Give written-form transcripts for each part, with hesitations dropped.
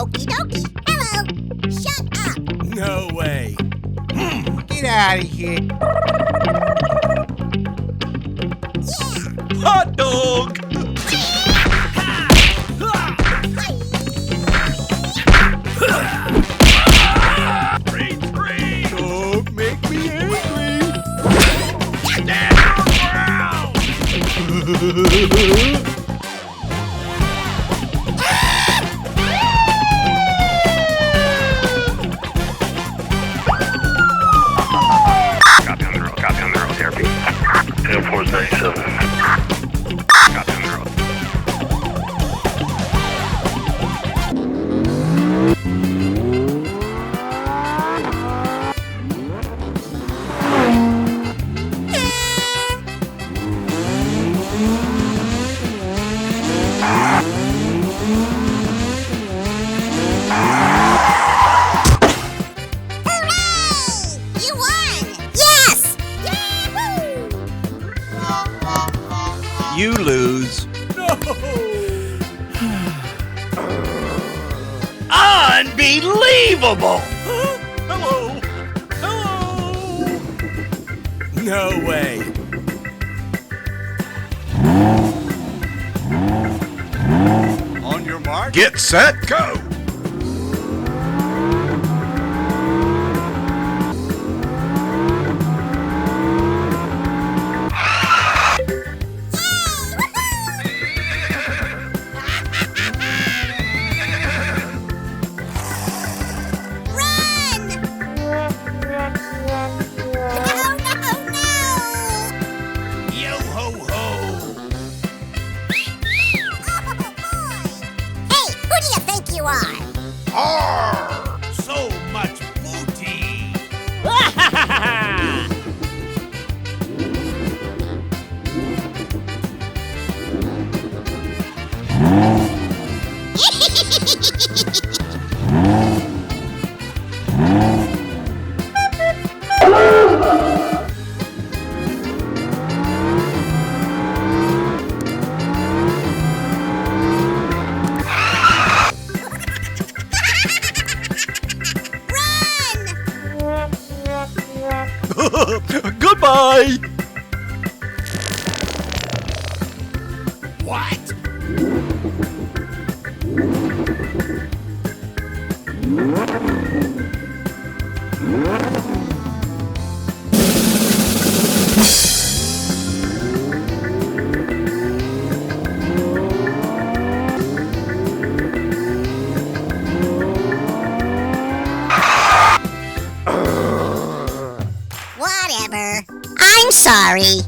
Okie dokie. Hello. Shut up. No way. Get out of here. Yeah. Hot dog! Retreat! Don't make me angry. Stand your ground! Copy on the road, therapy. 10-497. Copy on the road. You won! Yes! Yahoo! You lose. No! Unbelievable! Huh? Hello! Hello! No way. On your mark. Get set, go! Run! No! Yo ho ho! Oh, boy! Hey, who do you think you are? Arr! So much booty! Goodbye! What? Whatever. I'm sorry.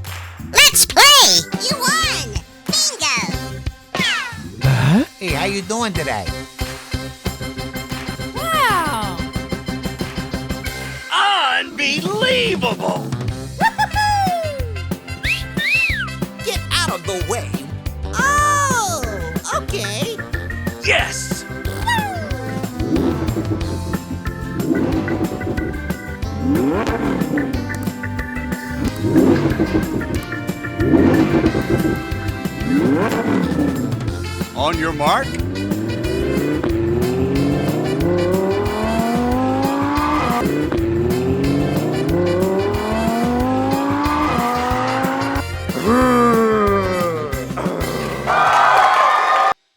Let's play! You won! Bingo! Hey, how you doing today? Wow! Unbelievable! Get out of the way. Oh, okay. Yes! On your mark.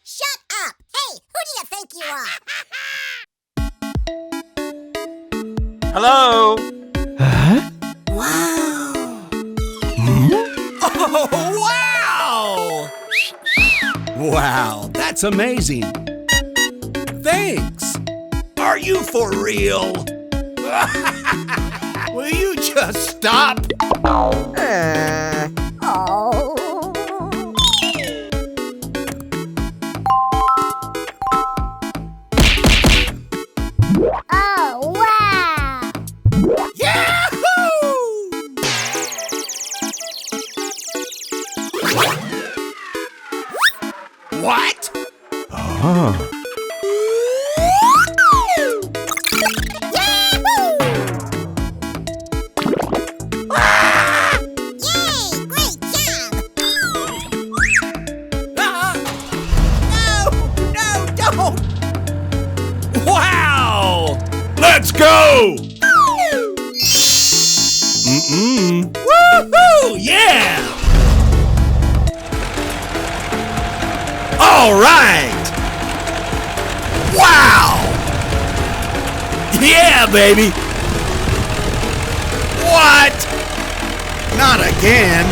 Shut up! Hey, who do you think you are? Hello? Wow. Oh, wow! Wow, that's amazing. Thanks. Are you for real? Will you just stop? Oh. Oh, wow! Yahoo! What? Ah. Yay! Great job! No, don't! Let's go! Woohoo! Yeah! All right! Wow! Yeah, baby! What? Not again!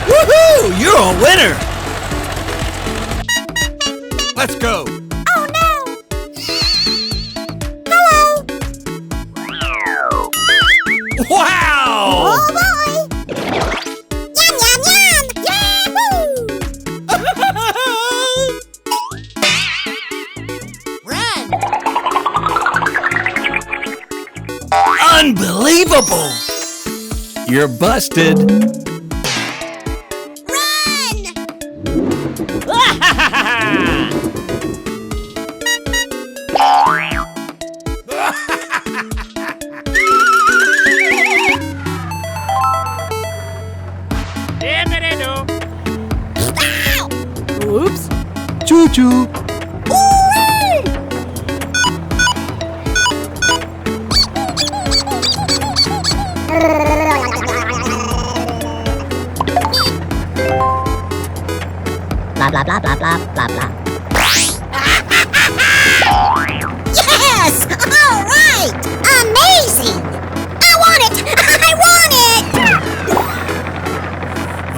Woohoo! You're a winner! Let's go! Oh no! Hello! Wow! Oh boy! Yum yum yum! Yahoo! Run! Unbelievable! You're busted. Run! Oops. Choo-choo. Blah blah blah blah blah blah blah. Yes! All right! Amazing! I want it! I want it!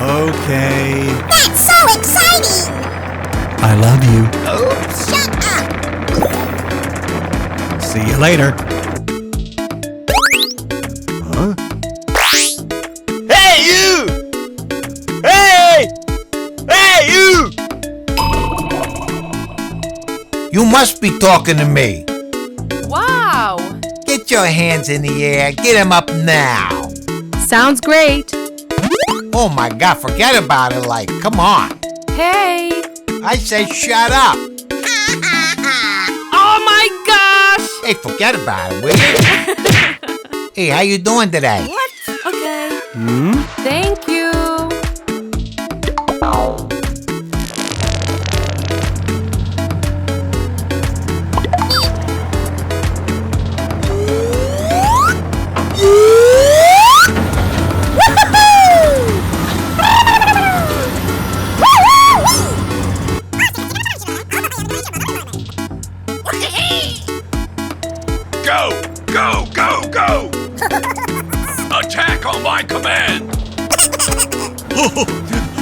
Okay. That's so exciting! I love you. Shut up! See you later. Huh? Hey, you! Hey! Hey, you! You must be talking to me. Wow. Get your hands in the air. Get them up now. Sounds great. Oh my God, forget about it. Like, come on. Hey. I say shut up. Oh my gosh. Hey, forget about it, will you? Hey, how you doing today? What? Okay. Thank you. Go! Go! Go! Go! Attack on my command!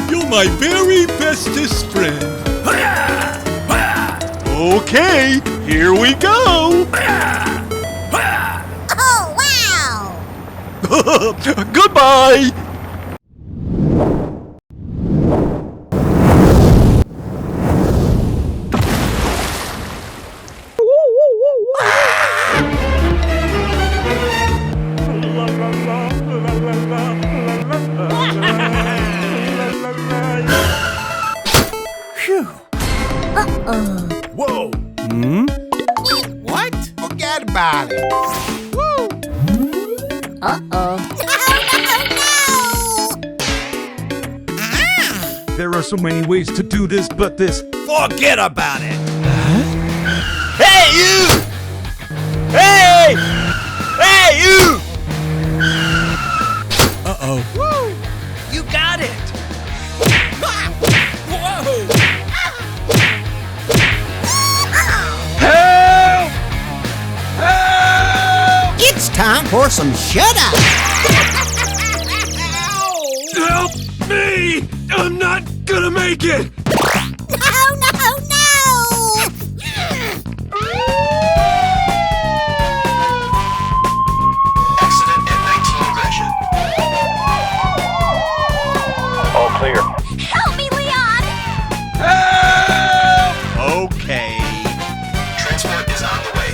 You're my very bestest friend. Okay, here we go! Oh wow! Goodbye! Whoa! What? Forget about it. Uh-oh. No! There are so many ways to do this, but this. Forget about it! Hey, you! Hey! Hey, you! Uh-oh. You got it! Whoa! Help! Help! It's time for some shut-up. Help me! I'm not gonna make it! No, no, no! Accident at 19 Gresham. All clear. Help me, Leon! Help! Okay. Transport is on the way.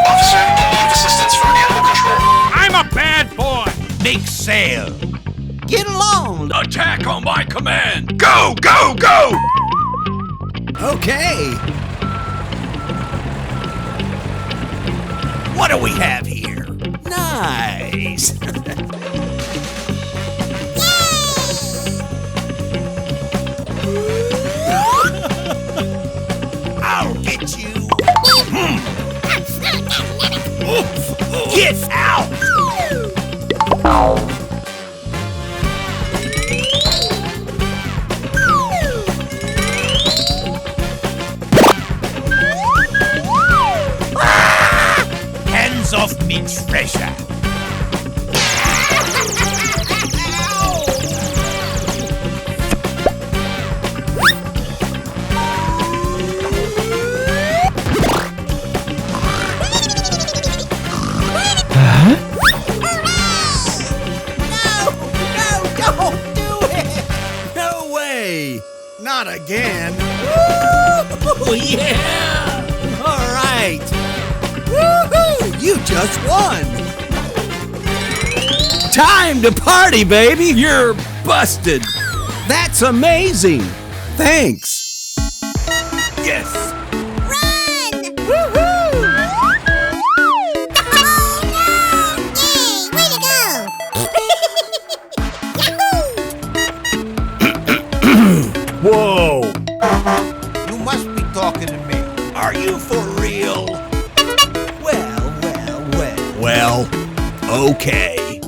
Officer, need assistance from animal control. I'm a bad boy! Make sail! Get along. Attack on my command! Go, go, go! Okay. What do we have here? Nice. got you. Get out! Hands off me treasure. Not again. Woo! Yeah! All right. Woohoo! You just won. Time to party, baby. You're busted. That's amazing. Thanks. Yes. Run! Woohoo! Oh no! Yay! Way to go! Yahoo! Whoa! You must be talking to me. Are you for real? Well, okay.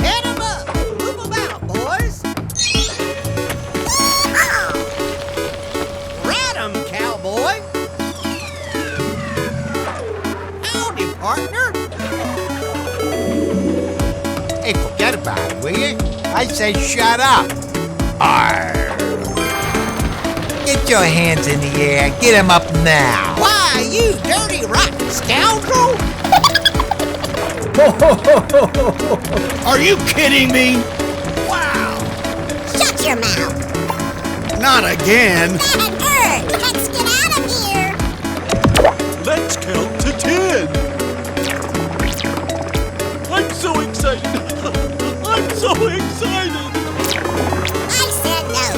Head 'em up! Move 'em out, boys! Rat 'em, cowboy! Howdy, partner! Hey, forget about it, will you? I say shut up. Arr. Get your hands in the air. Get him up now. Why, you dirty, rotten scoundrel! Are you kidding me? Wow! Shut your mouth! Not again. Bad bird! Let's get out of here! Let's count to 10. I'm so excited. I'm so excited. I said no!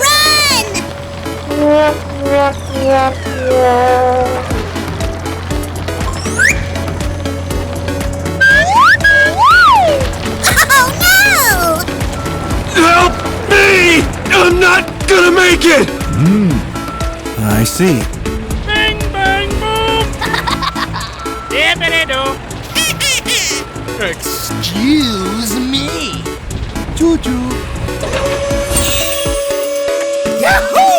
Run! Oh no! Help me! I'm not gonna make it. I see. Bang, bang, boom! Dippity-doo! Excuse me! Choo-choo. Yahoo!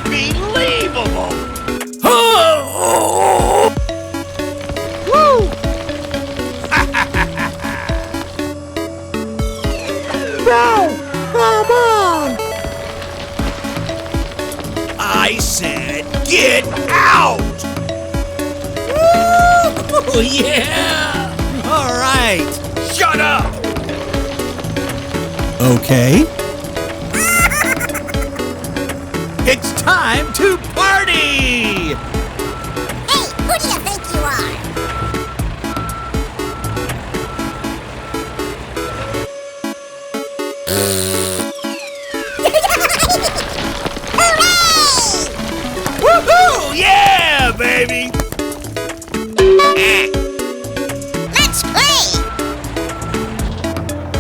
Unbelievable! Woo! No! Come on! I said get out! Woo! Yeah! All right! Shut up! Okay. It's time to party! Hey, who do you think you are? Hooray! Woohoo! Yeah, baby! Let's play!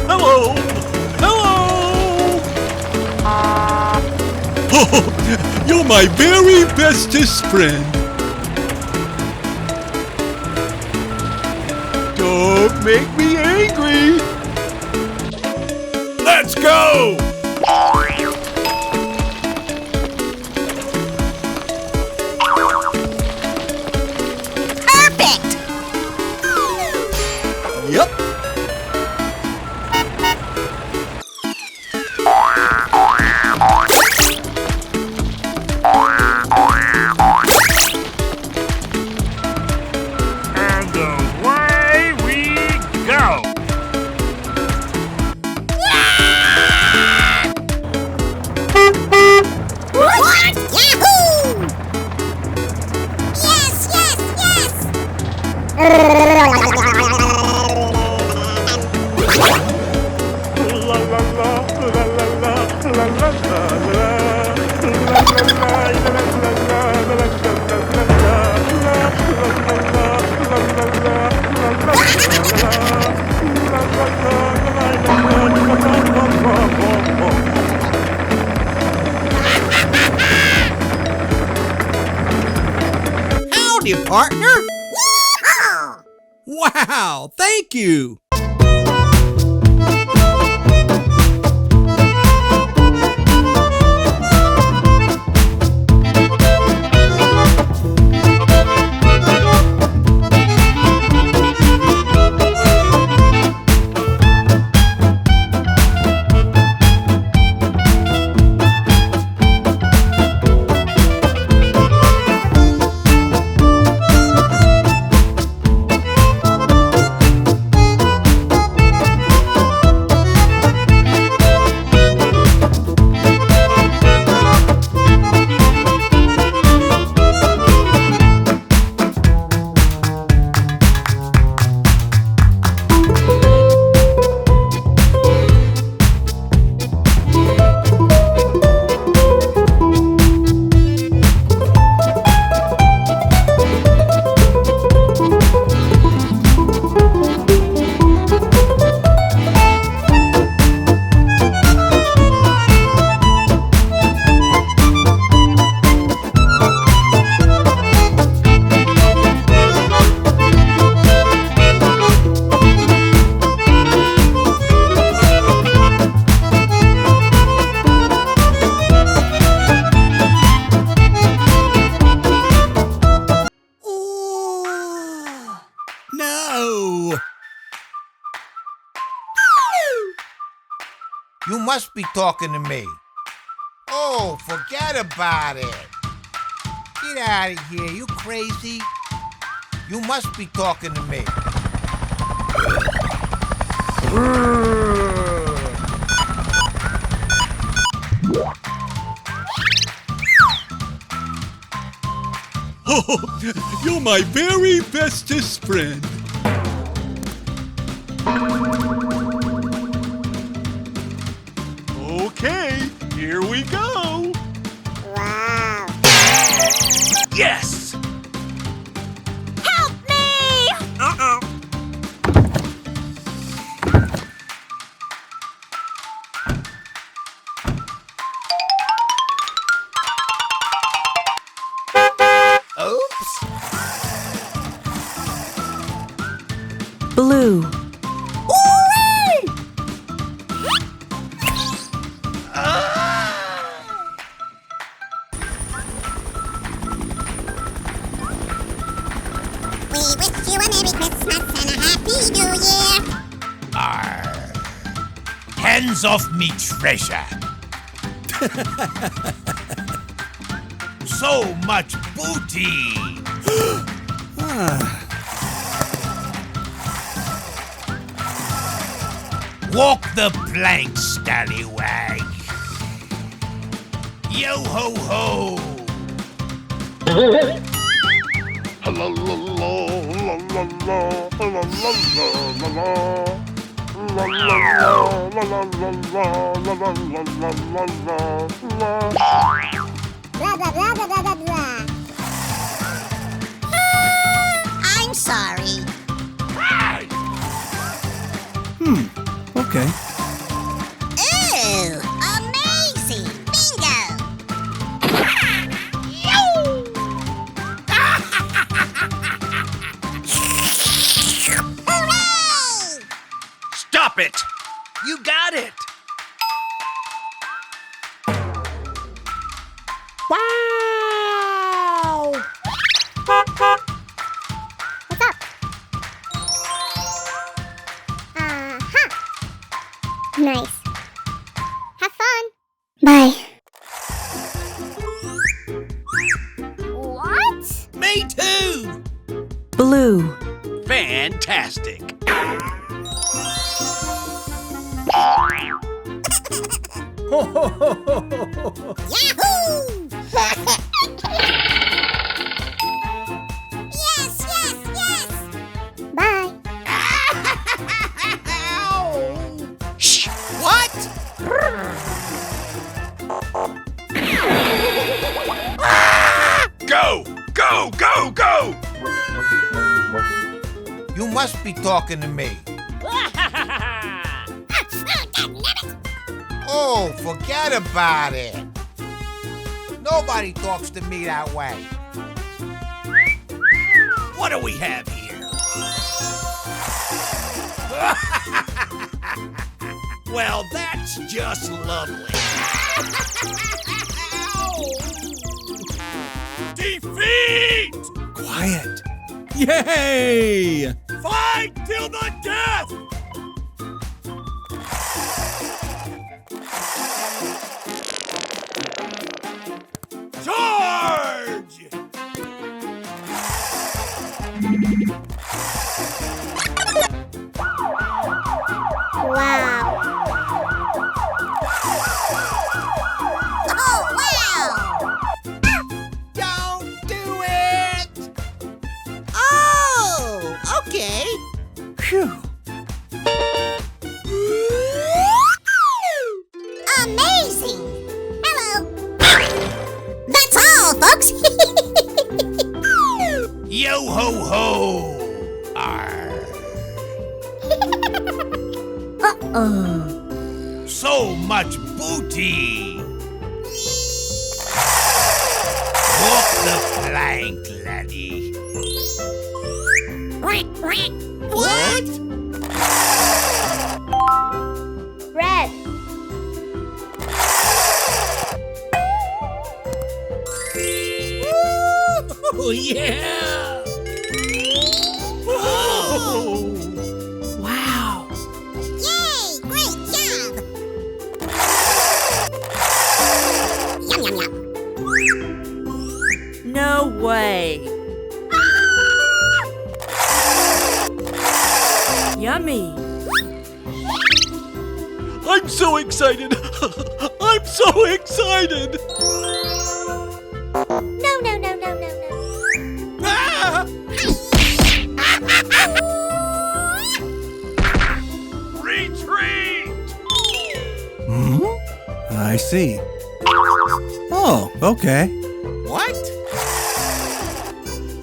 Hello! Hello! You're my very bestest friend. Don't make me angry. Let's go! Perfect! Yep. And away we go! What? Yahoo! Yes, yes, yes! La la la la la la la la la la la la la la la on you, partner. Yeehaw! Wow, thank you. No. You must be talking to me. Oh, forget about it. Get out of here, you crazy? You must be talking to me. Oh, you're my very bestest friend. Okay, here we go. Wow. Yes! Help me! Uh-oh. Oops. Blue. We wish you a Merry Christmas and a Happy New Year. Arr. Hands off me treasure. So much booty. Walk the plank, scallywag. Yo ho ho. Blah, blah, blah, blah, blah, blah, blah. I'm sorry. Okay. Ooh, amazing. Bingo. Hooray! Stop it! You got it! Wow! What's up? Uh-huh. Nice. Have fun. Bye. What? Me too! Blue. Fantastic! Yahoo! Yes, yes, yes! Bye. Shh! What? Go! Go! Go! Go! You must be talking to me. Oh, forget about it. Nobody talks to me that way. What do we have here? Well, that's just lovely. Defeat! Quiet. Yay! Fight till the death! Charge! Wow. Oh, wow. Don't do it! Oh, okay. Phew. Amazing. Hello. That's all, folks. Yo ho ho! Arr. So much booty! Walk the plank, laddie. What? Red. Oh, yeah! Oh! Wow. Yay! Great job. Yum, yum, yum. No way. Yummy. I'm so excited! I'm so excited! No, no, no, no, no, no. Ah! Retreat! I see. Oh, okay. What?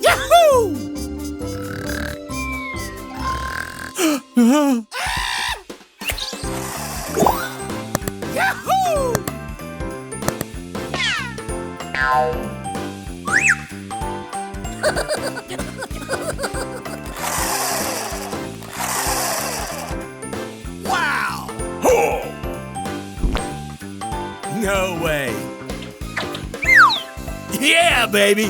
Yahoo! Yahoo! Wow! No way. Yeah, baby!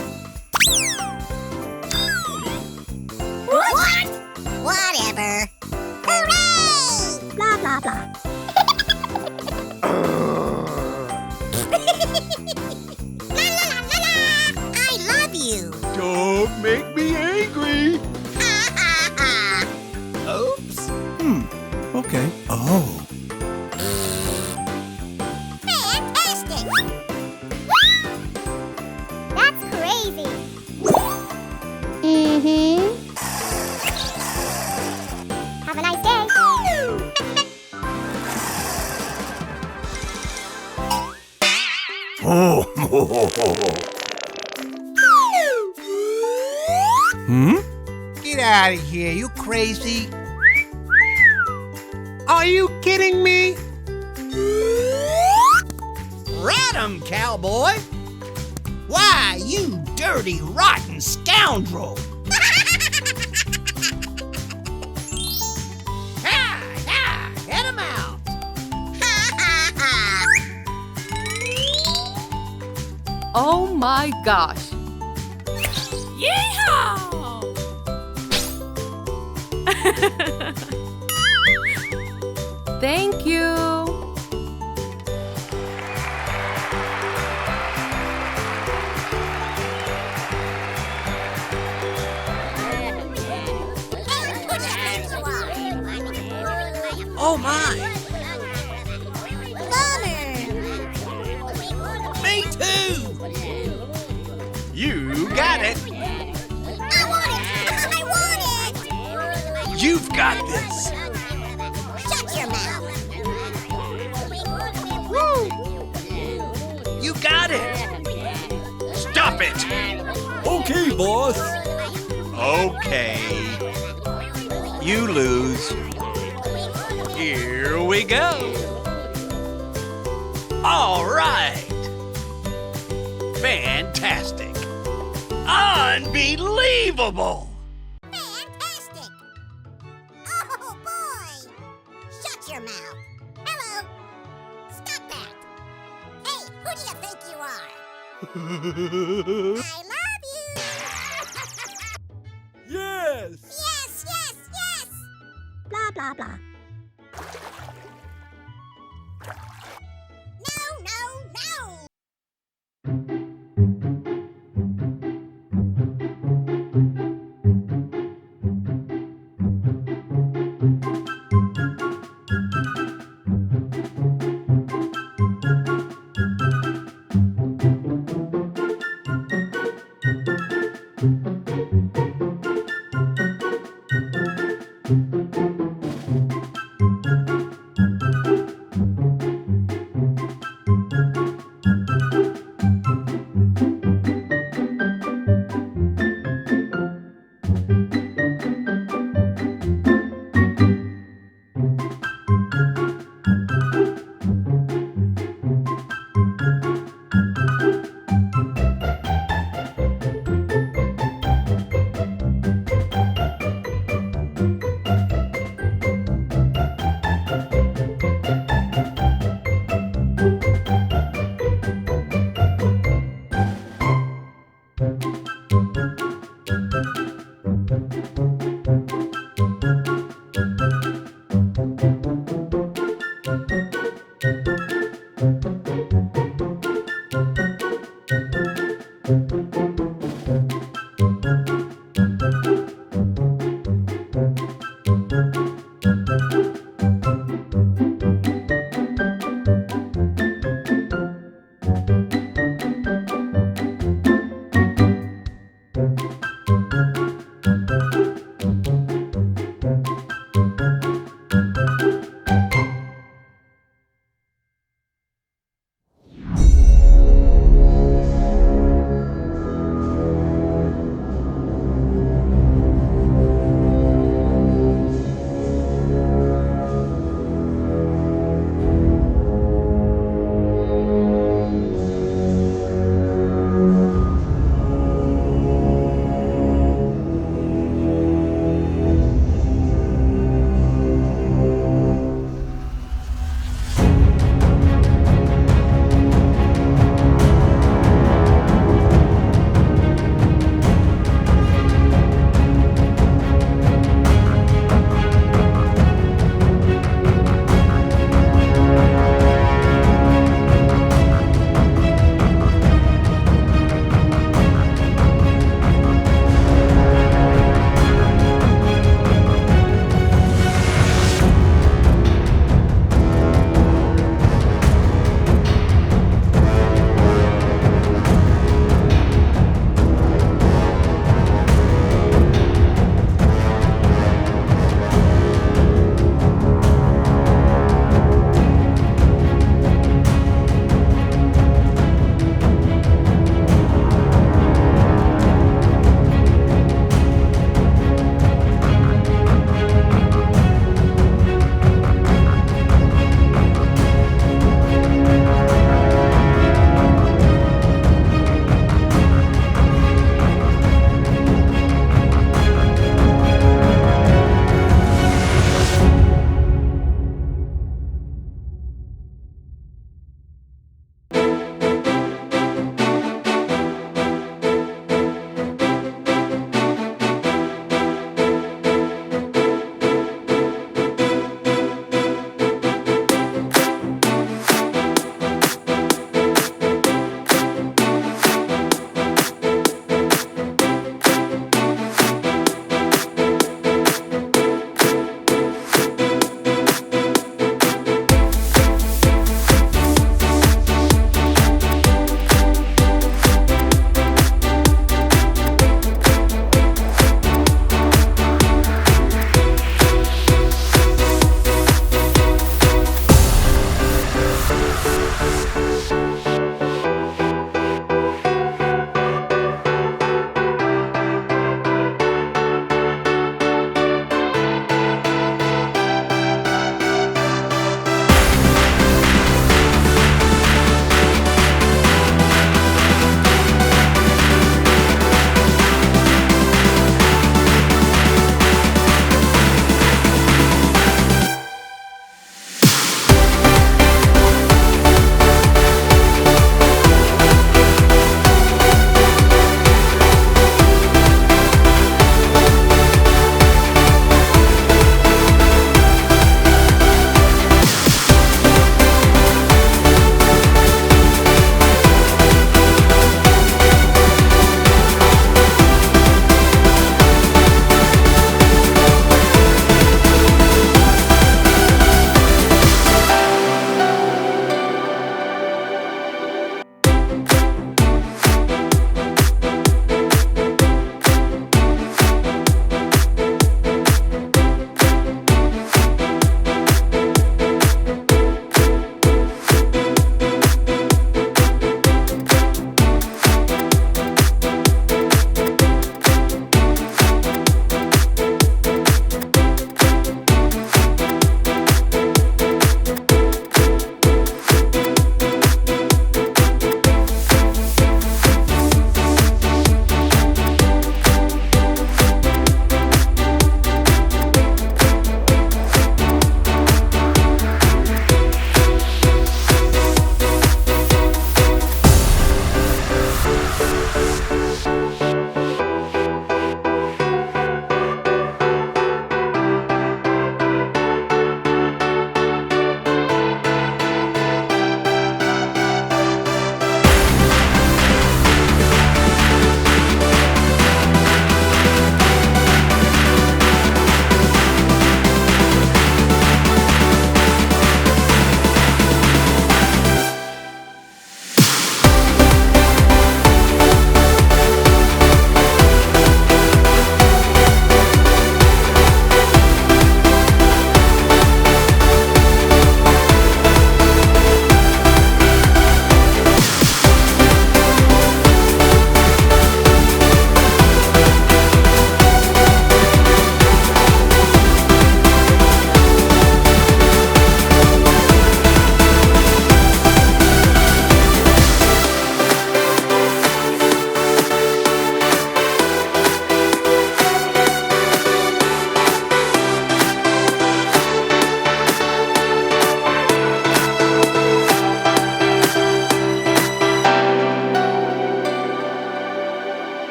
What? Whatever. Hooray! Blah, blah, blah. La, la, la, la, la. I love you. Don't make me angry! Ha, ha, ha. Oops! Okay. Oh. Fantastic. That's crazy. Mm-hmm. Have a nice day. Get out of here, you crazy? Are you kidding me? Rat 'em, Cowboy! Why, you dirty, rotten scoundrel! Ha! Ha! Head 'em out! Ha, ha, ha. Oh my gosh. Thank you. Oh my! Me too! You got it! I want it! I want it! You've got this! Shut your mouth! You got it! Stop it! Okay, boss. Okay. You lose. Here we go. All right. Fantastic. Unbelievable. love you. Yes! Yes, yes, yes. Blah, blah, blah. No, no, no.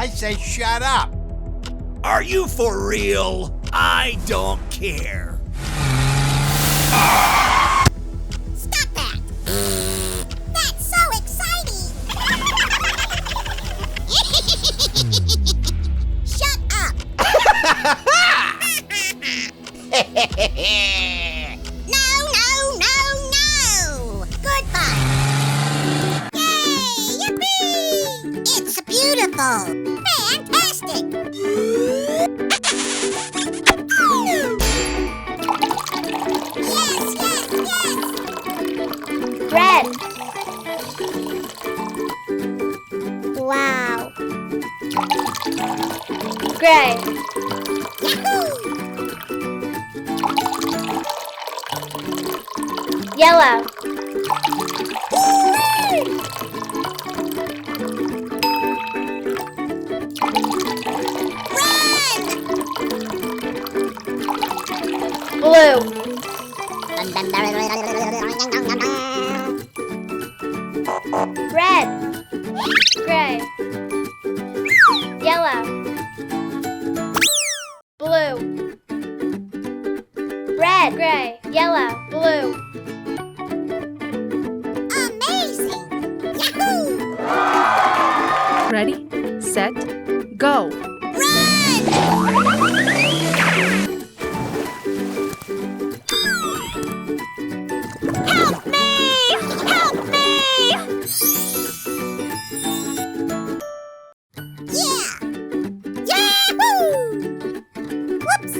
I say shut up. Are you for real? I don't care. Stop that! That's so exciting! Shut up! No, no, no, no! Goodbye! Yay! Yippee! It's beautiful! Fantastic! Yes, yes, yes! Red. Wow. Gray. Yahoo! Yellow. Run! Blue. Red. Gray. Yellow. Blue. Red. Gray. Yellow. Blue. Amazing! Yahoo! Ready, set, go. Run! Help me! Help me! Yeah! Yahoo! Whoops!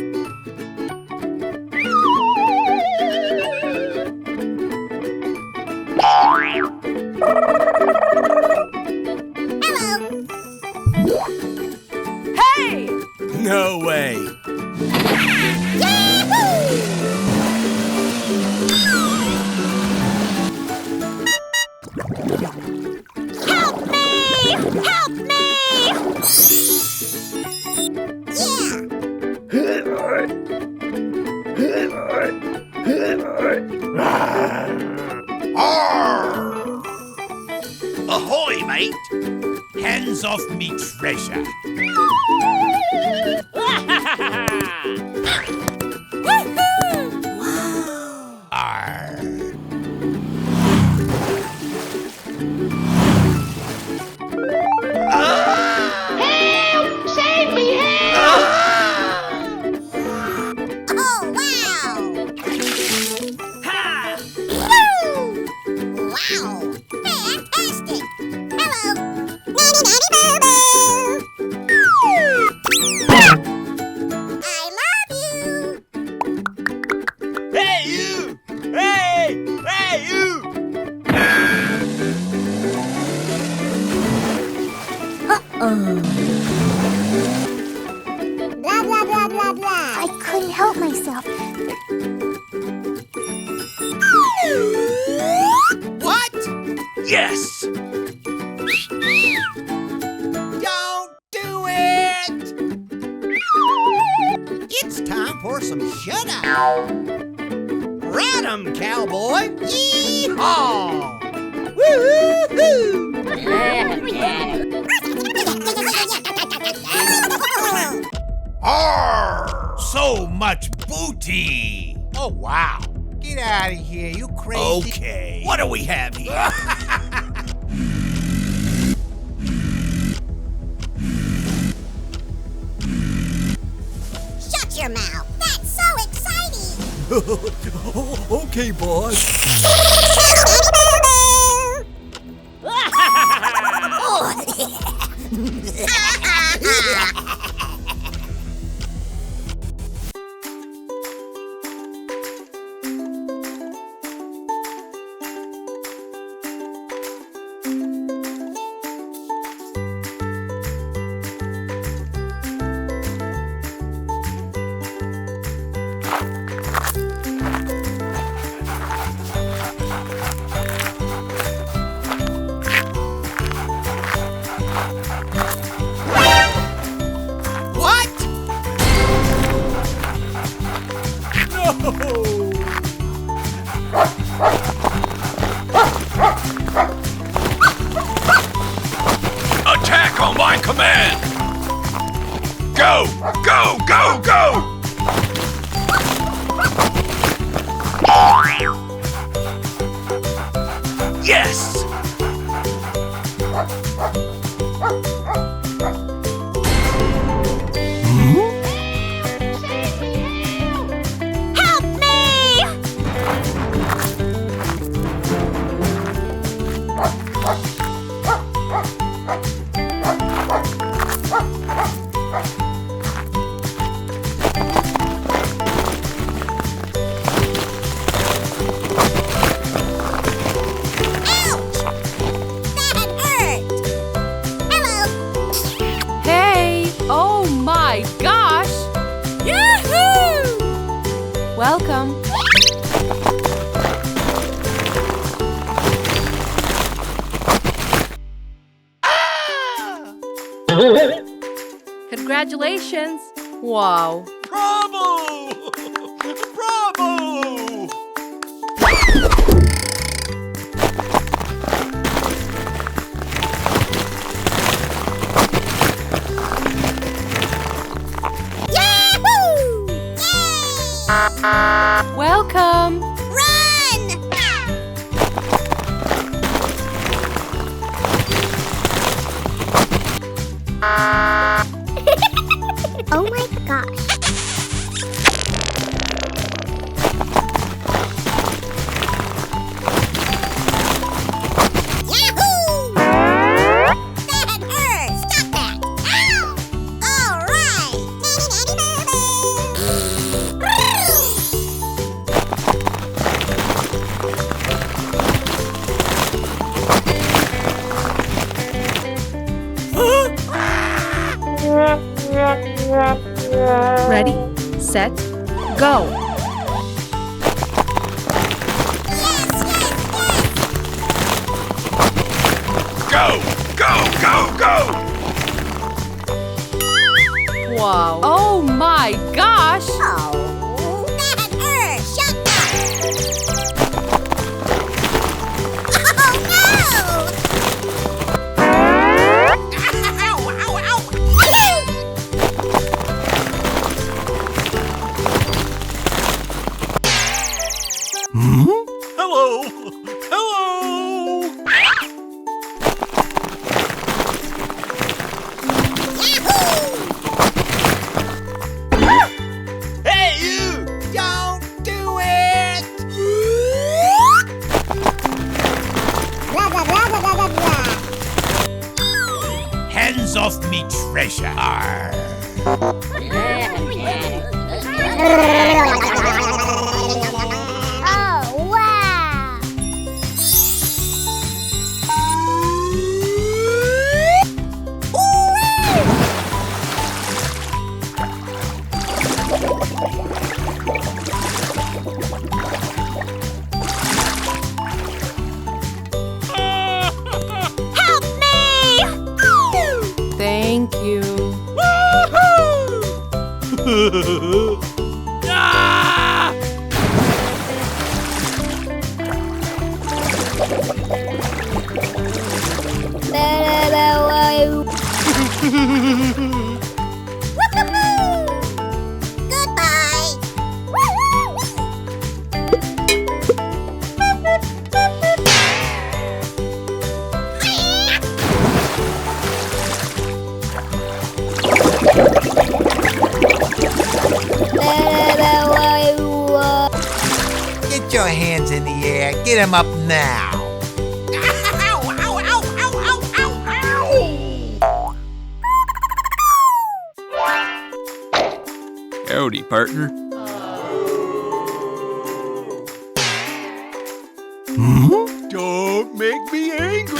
Hello! Hey! No way. Help me! Help me! Yeah! Arr! Ahoy, mate! Hands off me treasure. Arr! Help! Save me! Help! Oh, wow! Ha! Woo! Wow! Fantastic! Hello! Nanny, nanny, boo, boo! I love you! Hey, you! Hey! Hey, you! Blah, blah, blah, blah, blah. I couldn't help myself. What? Yes! Don't do it! It's time for some showdown. Run 'em, cowboy! Yee-haw! Woo-hoo-hoo! Arr! So much booty! Oh, wow. Get out of here, you crazy. Okay. What do we have here? Shut your mouth. That's so exciting. Okay, boss. Welcome. Congratulations. Wow. Bravo! Bravo! Yahoo! Yay! Welcome. Run! Oh my gosh. Yahoo! That hurt! Stop that! Ow! All right! Ready, set, go. Go! Go! Go! Go! Wow. Oh my gosh. Oh, that hurt! Shut up! Oh no! Ow! Ow! Ow! Hello! Hello! Hey, you! Don't do it! Blah, blah, blah, blah, blah, blah, blah. Hands off me treasure. Arr. Oh, wow. Help me! Thank you. Goodbye. Get your hands in the air. Get him up now. Ow! Ow! Ow! Ow! Ow! Ow! Howdy, partner. Don't make me angry.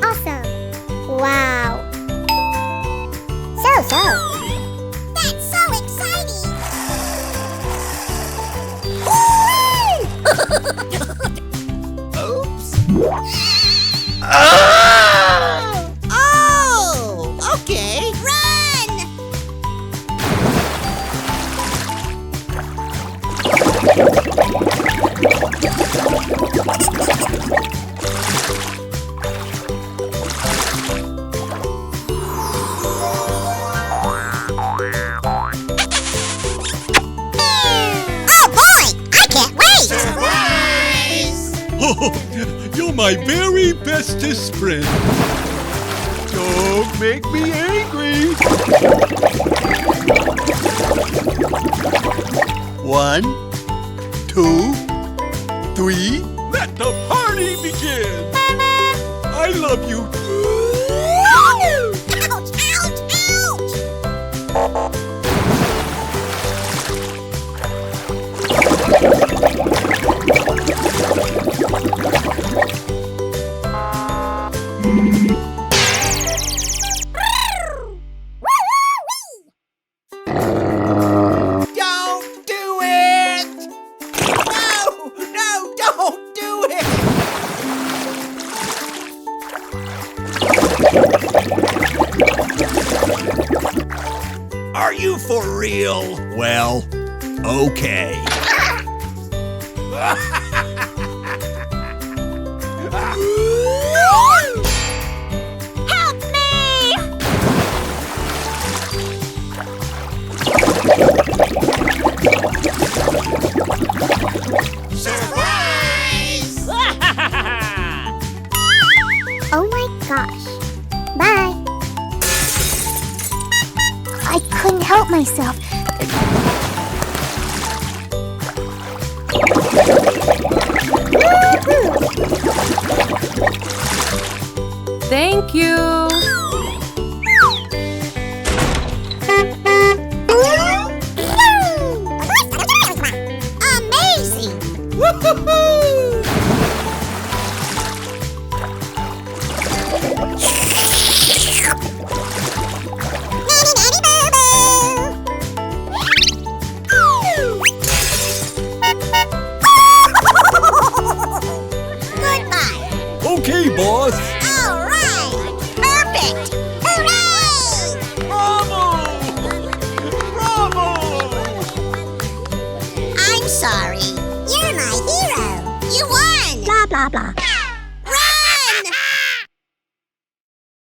Awesome. Wow. So. That's so exciting. Oops. Oh, okay. Run! Oh boy! I can't wait! Oh, you're my very bestest friend. Don't make me angry. 1, 2, 3. Let the party begin. I love you. Ouch! Ouch! Ouch! For real? Well, okay. Help me! Surprise! Oh my gosh. Bye. I couldn't help myself. Thank you. Amazing! Goodbye. Okay, boss. All right. Perfect. Hooray! Bravo! Bravo! I'm sorry. You're my hero. You won. Blah, blah, blah.